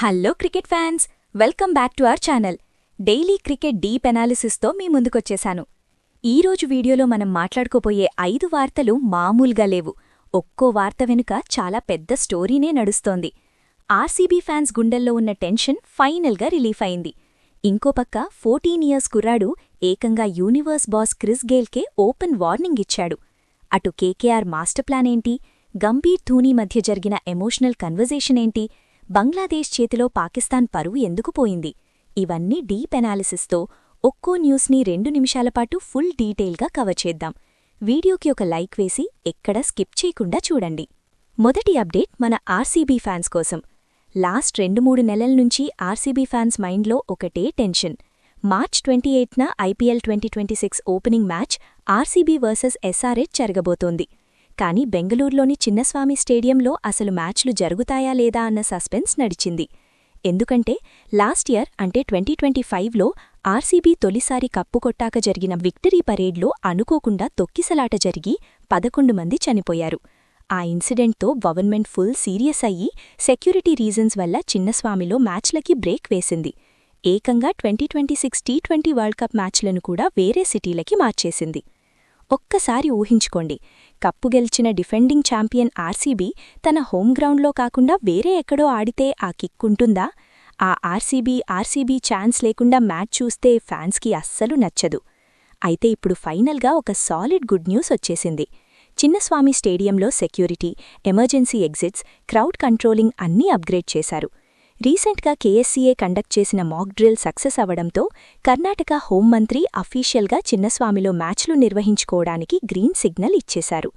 Hello cricket fans, welcome back to our channel. Daily cricket deep ఎనాలిసిస్తో మీ ముందుకొచ్చేశాను. ఈరోజు వీడియోలో మనం మాట్లాడుకోపోయే 5 వార్తలు మామూలుగా లేవు. ఒక్కో వార్త వెనుక చాలా పెద్ద స్టోరీనే నడుస్తోంది. ఆర్సీబీ ఫ్యాన్స్ గుండెల్లో ఉన్న టెన్షన్ ఫైనల్గా రిలీఫ్ అయింది. ఇంకో పక్క 14 ఇయర్స్ కుర్రాడు ఏకంగా యూనివర్స్ బాస్ క్రిస్ గేల్కే ఓపెన్ వార్నింగ్ ఇచ్చాడు. అటు కేకేఆర్ మాస్టర్ ప్లాన్ ఏంటి, గంభీర్ ధోనీ మధ్య జరిగిన ఎమోషనల్ కన్వర్జేషన్ ఏంటి, బంగ్లాదేశ్ చేతిలో పాకిస్తాన్ పరువు ఎందుకు పోయింది, ఇవన్నీ డీప్ ఎనాలిసిస్తో ఒక్కో న్యూస్ని 2 నిమిషాలపాటు ఫుల్ డీటెయిల్గా కవర్ చేద్దాం. వీడియోకి ఒక లైక్ వేసి ఎక్కడా స్కిప్ చేయకుండా చూడండి. మొదటి అప్డేట్ మన ఆర్సీబీ ఫ్యాన్స్ కోసం. లాస్ట్ 2-3 నెలల నుంచి ఆర్సీబీ ఫ్యాన్స్ మైండ్లో ఒకటే టెన్షన్. మార్చ్ 28న IPL 2026 opening match RCB versus SRH జరగబోతోంది. కానీ బెంగళూరులోని చిన్నస్వామి స్టేడియంలో అసలు మ్యాచ్లు జరుగుతాయా లేదా అన్న సస్పెన్స్ నడిచింది. ఎందుకంటే లాస్ట్ ఇయర్ అంటే 2025లో ఆర్సీబీ తొలిసారి కప్పు కొట్టాక జరిగిన విక్టరీ పరేడ్లో అనుకోకుండా తొక్కిసలాట జరిగి 11 మంది చనిపోయారు. ఆ ఇన్సిడెంట్తో గవర్నమెంట్ ఫుల్ సీరియస్ అయ్యి సెక్యూరిటీ రీజన్స్ వల్ల చిన్నస్వామిలో మ్యాచ్లకి బ్రేక్ వేసింది. ఏకంగా 2026 టీ20 వరల్డ్ కప్ మ్యాచ్లను కూడా వేరే సిటీలకి మార్చేసింది. ఒక్కసారి ఊహించుకోండి, కప్పు గెలిచిన డిఫెండింగ్ ఛాంపియన్ ఆర్సీబీ తన హోమ్ గ్రౌండ్లో కాకుండా వేరే ఎక్కడో ఆడితే ఆ కిక్కుంటుందా? ఆ ఆర్సీబీ ఛాన్స్ లేకుండా మ్యాచ్ చూస్తే ఫ్యాన్స్కి అస్సలు నచ్చదు. అయితే ఇప్పుడు ఫైనల్గా ఒక సాలిడ్ గుడ్ న్యూస్ వచ్చేసింది. చిన్నస్వామి స్టేడియంలో security, emergency exits, crowd controlling అన్నీ అప్గ్రేడ్ చేశారు. రీసెంట్గా కేఎస్సీఏ కండక్ట్ చేసిన మాక్ డ్రిల్ సక్సెస్ అవడంతో కర్ణాటక హోంమంత్రి అఫీషియల్గా చిన్నస్వామిలో మ్యాచ్లు నిర్వహించుకోవడానికి గ్రీన్ సిగ్నల్ ఇచ్చేశారు.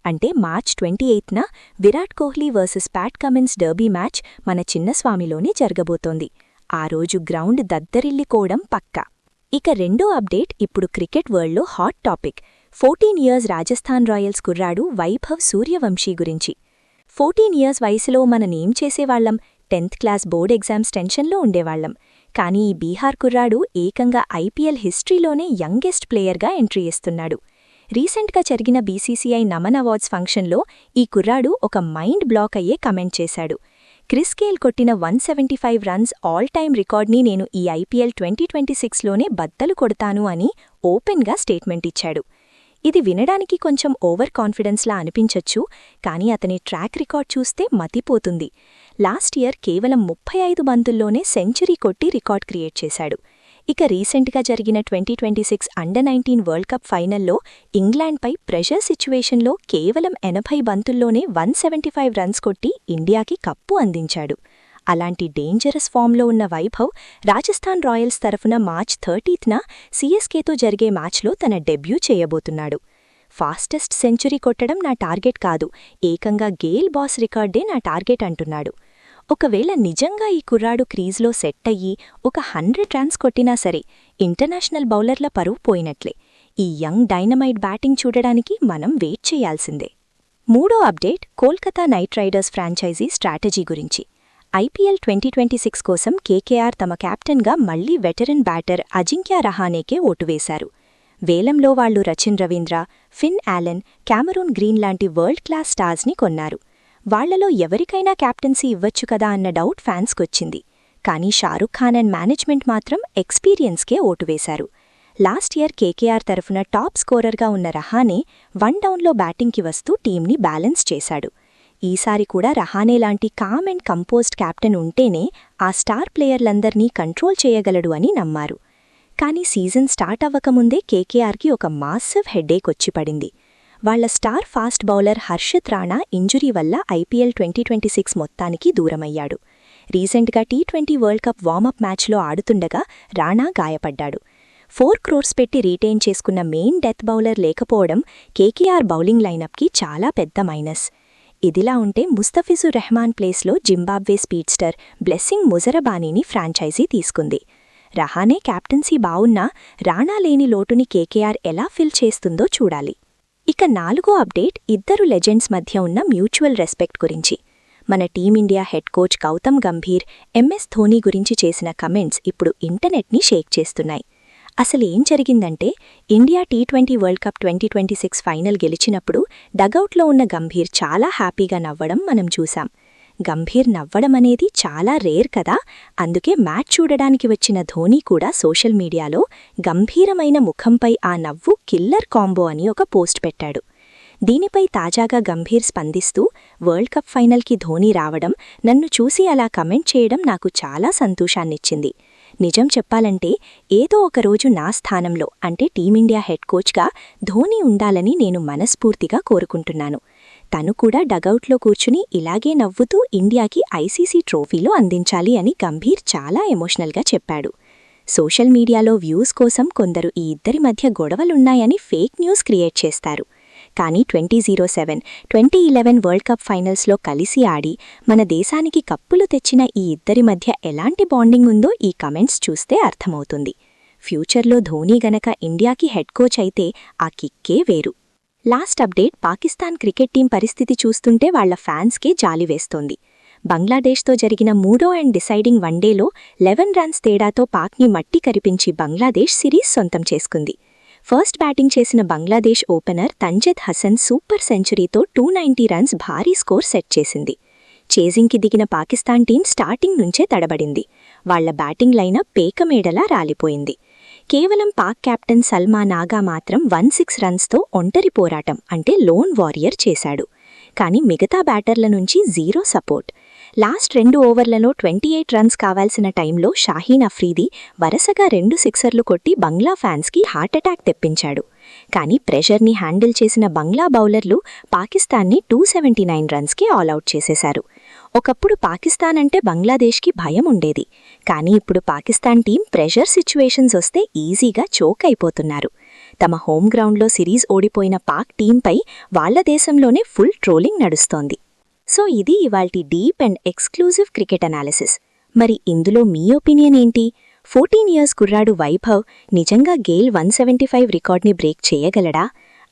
అంటే మార్చ్ 28న Virat Kohli versus Pat Cummins derby match మన చిన్నస్వామిలోనే జరగబోతోంది. ఆ రోజు గ్రౌండ్ దద్దరిల్లికోవడం పక్కా. ఇక రెండో అప్డేట్ ఇప్పుడు క్రికెట్ వరల్డ్లో hot topic. 14 years Rajasthan Royals కుర్రాడు వైభవ్ సూర్యవంశీ గురించి. 14 ఇయర్స్ వయసులో మననేం చేసేవాళ్లం? 10th క్లాస్ బోర్డ్ ఎగ్జామ్స్ టెన్షన్లో ఉండేవాళ్లం. కానీ ఈ బీహార్ కుర్రాడు ఏకంగా ఐపీఎల్ హిస్టరీలోనే యంగెస్ట్ ప్లేయర్గా ఎంట్రీ ఇస్తున్నాడు. రీసెంట్గా జరిగిన బీసీసీఐ నమన్ అవార్డ్స్ ఫంక్షన్లో ఈ కుర్రాడు ఒక మైండ్ బ్లాక్ అయ్యే కమెంట్ చేశాడు. క్రిస్ గేల్ కొట్టిన 175 రన్స్ ఆల్ టైమ్ రికార్డ్ని నేను ఈ ఐపీఎల్ 2026లోనే బద్దలు కొడతాను అని ఓపెన్గా స్టేట్మెంట్ ఇచ్చాడు. ఇది వినడానికి కొంచెం ఓవర్ కాన్ఫిడెన్స్లా అనిపించొచ్చు, కానీ అతని ట్రాక్ రికార్డ్ చూస్తే మతిపోతుంది. లాస్ట్ ఇయర్ కేవలం 35 బంతుల్లోనే సెంచరీ కొట్టి రికార్డ్ క్రియేట్ చేశాడు. ఇక రీసెంట్గా జరిగిన 2026 అండర్-19 వరల్డ్ కప్ ఫైనల్లో ఇంగ్లాండ్పై ప్రెషర్ సిచ్యువేషన్లో కేవలం 80 బంతుల్లోనే 175 రన్స్ కొట్టి ఇండియాకి కప్పు అందించాడు. అలాంటి డేంజరస్ ఫామ్లో ఉన్న వైభవ్ రాజస్థాన్ రాయల్స్ తరఫున మార్చ్ 30న సీఎస్కేతో జరిగే మ్యాచ్లో తన డెబ్యూ చేయబోతున్నాడు. ఫాస్టెస్ట్ సెంచరీ కొట్టడం నా టార్గెట్ కాదు, ఏకంగా గేల్ బాస్ రికార్డే నా టార్గెట్ అంటున్నాడు. ఒకవేళ నిజంగా ఈ కుర్రాడు క్రీజ్లో సెట్ అయ్యి ఒక 100 రన్స్ కొట్టినా సరే ఇంటర్నేషనల్ బౌలర్ల పరువు పోయినట్లే. ఈ యంగ్ డైనమైట్ బ్యాటింగ్ చూడడానికి మనం వెయిట్ చేయాల్సిందే. మూడో update Kolkata knight riders franchise strategy గురించి. ఐపీఎల్ 2026 కోసం కేకేఆర్ తమ కెప్టెన్గా మళ్లీ వెటరన్ బ్యాటర్ అజింక్య రహానేకే ఓటు వేశారు. వేలంలో వాళ్లు Rachin Ravindra, Finn Allen, Cameron Green లాంటి వరల్డ్ క్లాస్ స్టార్స్ని కొన్నారు. వాళ్లలో ఎవరికైనా కెప్టెన్సీ ఇవ్వచ్చు కదా అన్న డౌట్ ఫ్యాన్స్కొచ్చింది. కానీ షారుఖ్ ఖాన్ అండ్ మేనేజ్మెంట్ మాత్రం ఎక్స్పీరియన్స్కే ఓటు వేశారు. లాస్ట్ ఇయర్ కేకేఆర్ తరఫున టాప్ స్కోరర్గా ఉన్న రహానే 1 డౌన్లో బ్యాటింగ్కి వస్తూ టీంని బ్యాలెన్స్ చేశాడు. ఈసారి కూడా రహానే లాంటి కామ్ అండ్ కంపోజ్డ్ కెప్టెన్ ఉంటేనే ఆ స్టార్ ప్లేయర్లందర్నీ కంట్రోల్ చేయగలడు అని నమ్మారు. కానీ సీజన్ స్టార్ట్ అవ్వకముందే కేకేఆర్కి ఒక మాసివ్ హెడ్ఏక్ వచ్చిపడింది. వాళ్ల star fast bowler Harshit Rana injury వల్ల ఐపీఎల్ 2026 మొత్తానికి దూరమయ్యాడు. రీసెంట్గా టీ20 వరల్డ్ కప్ వార్మప్ మ్యాచ్లో ఆడుతుండగా రాణా గాయపడ్డాడు. 4 crores పెట్టి రీటైన్ చేసుకున్న మెయిన్ డెత్ బౌలర్ లేకపోవడం కేకేఆర్ బౌలింగ్ లైనప్కి చాలా పెద్ద మైనస్. ఇదిలా ఉంటే ముస్తఫిజుర్ రెహమాన్ ప్లేస్లో జింబాబ్వే స్పీడ్స్టర్ బ్లెస్సింగ్ ముజరబానీని ఫ్రాంచైజీ తీసుకుంది. రహానే కెప్టెన్సీ బావున్నా రాణా లేని లోటుని కేకేఆర్ ఎలా ఫిల్ చేస్తుందో చూడాలి. ఇక నాలుగో అప్డేట్ ఇద్దరు లెజెండ్స్ మధ్య ఉన్న మ్యూచువల్ రెస్పెక్ట్ గురించి. మన team India head coach Gautam Gambhir, MS Dhoni గురించి చేసిన కమెంట్స్ ఇప్పుడు ఇంటర్నెట్ని షేక్ చేస్తున్నాయి. అసలేం జరిగిందంటే ఇండియా టీ20 వరల్డ్ కప్ 2026 ఫైనల్ గెలిచినప్పుడు డగౌట్లో ఉన్న గంభీర్ చాలా హ్యాపీగా నవ్వడం మనం చూశాం. గంభీర్ నవ్వడమనేది చాలా రేర్ కదా. అందుకే మ్యాచ్ చూడడానికి వచ్చిన ధోనీ కూడా సోషల్ మీడియాలో గంభీరమైన ముఖంపై ఆ నవ్వు కిల్లర్ కాంబో అని ఒక పోస్ట్ పెట్టాడు. దీనిపై తాజాగా గంభీర్ స్పందిస్తూ, వరల్డ్ కప్ ఫైనల్కి ధోనీ రావడం, నన్ను చూసి అలా కమెంట్ చేయడం నాకు చాలా సంతోషాన్నిచ్చింది. నిజం చెప్పాలంటే ఏదో ఒకరోజు నా స్థానంలో అంటే టీమిండియా హెడ్ కోచ్గా ధోనీ ఉండాలని నేను మనస్ఫూర్తిగా కోరుకుంటున్నాను. తను కూడా డగౌట్లో కూర్చుని ఇలాగే నవ్వుతూ ఇండియాకి ఐసీసీ ట్రోఫీలో అందించాలి అని గంభీర్ చాలా ఎమోషనల్గా చెప్పాడు. సోషల్ మీడియాలో వ్యూస్ కోసం కొందరు ఈ ఇద్దరి మధ్య గొడవలున్నాయని ఫేక్ న్యూస్ క్రియేట్ చేస్తారు. కానీ 2007, 2011 వరల్డ్ కప్ ఫైనల్స్లో కలిసి ఆడి మన దేశానికి కప్పులు తెచ్చిన ఈ ఇద్దరి మధ్య ఎలాంటి బాండింగ్ ఉందో ఈ కమెంట్స్ చూస్తే అర్థమవుతుంది. ఫ్యూచర్లో ధోనీ గనక ఇండియాకి హెడ్ కోచ్ అయితే ఆ కిక్కే వేరు. Last update, Pakistan cricket team పరిస్థితి చూస్తుంటే వాళ్ల ఫ్యాన్స్కే జాలివేస్తోంది. బంగ్లాదేశ్తో జరిగిన మూడో అండ్ డిసైడింగ్ వన్డేలో 11 రన్స్ తేడాతో పాక్ని మట్టి కరిపించి బంగ్లాదేశ్ సిరీస్ సొంతం చేసుకుంది. ఫస్ట్ బ్యాటింగ్ చేసిన బంగ్లాదేశ్ ఓపెనర్ తంజిద్ హసన్ సూపర్ సెంచరీతో 290 రన్స్ భారీ స్కోర్ సెట్ చేసింది. చేజింగ్కి దిగిన పాకిస్తాన్ టీం స్టార్టింగ్ నుంచే తడబడింది. వాళ్ల బ్యాటింగ్ లైనప్ పేకమేడలా రాలిపోయింది. కేవలం పాక్ కెప్టెన్ సల్మాన్ ఆగా మాత్రం 16 రన్స్తో ఒంటరి పోరాటం అంటే లోన్ వారియర్ చేశాడు. కానీ మిగతా బ్యాటర్ల నుంచి జీరో సపోర్ట్. లాస్ట్ 2 ఓవర్లలో 28 రన్స్ కావాల్సిన టైంలో షాహీన్ అఫ్రీది వరుసగా 2 సిక్సర్లు కొట్టి బంగ్లా ఫ్యాన్స్కి హార్ట్అటాక్ తెప్పించాడు. కానీ ప్రెషర్ని హ్యాండిల్ చేసిన బంగ్లా బౌలర్లు పాకిస్తాన్ని 279 రన్స్కి ఆల్అవుట్ చేసేశారు. ఒకప్పుడు పాకిస్తాన్ అంటే బంగ్లాదేశ్కి భయం ఉండేది. కానీ ఇప్పుడు పాకిస్తాన్ టీం ప్రెషర్ సిచ్యువేషన్స్ వస్తే ఈజీగా చోక్ అయిపోతున్నారు. తమ హోమ్ గ్రౌండ్లో సిరీస్ ఓడిపోయిన పాక్ టీంపై వాళ్ల దేశంలోనే ఫుల్ ట్రోలింగ్ నడుస్తోంది. సో ఇది ఇవాల్టి deep and exclusive cricket analysis. మరి ఇందులో మీ ఒపీనియన్ ఏంటి? 14 ఇయర్స్ కుర్రాడు వైభవ్ నిజంగా గేల్ 175 రికార్డ్ని బ్రేక్ చేయగలడా?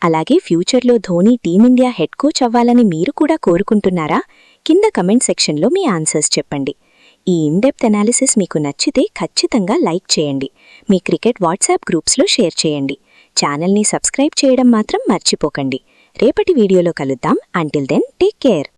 అలాగే ఫ్యూచర్లో ధోనీ టీమిండియా హెడ్ కోచ్ అవ్వాలని మీరు కూడా కోరుకుంటున్నారా? కింద కమెంట్ సెక్షన్లో మీ ఆన్సర్స్ చెప్పండి. ఈ ఇన్డెప్త్ అనాలిసిస్ మీకు నచ్చితే ఖచ్చితంగా లైక్ చేయండి. మీ క్రికెట్ వాట్సాప్ గ్రూప్స్లో షేర్ చేయండి. ఛానల్ని సబ్స్క్రైబ్ చేయడం మాత్రం మర్చిపోకండి. రేపటి వీడియోలో కలుద్దాం. Until then take care.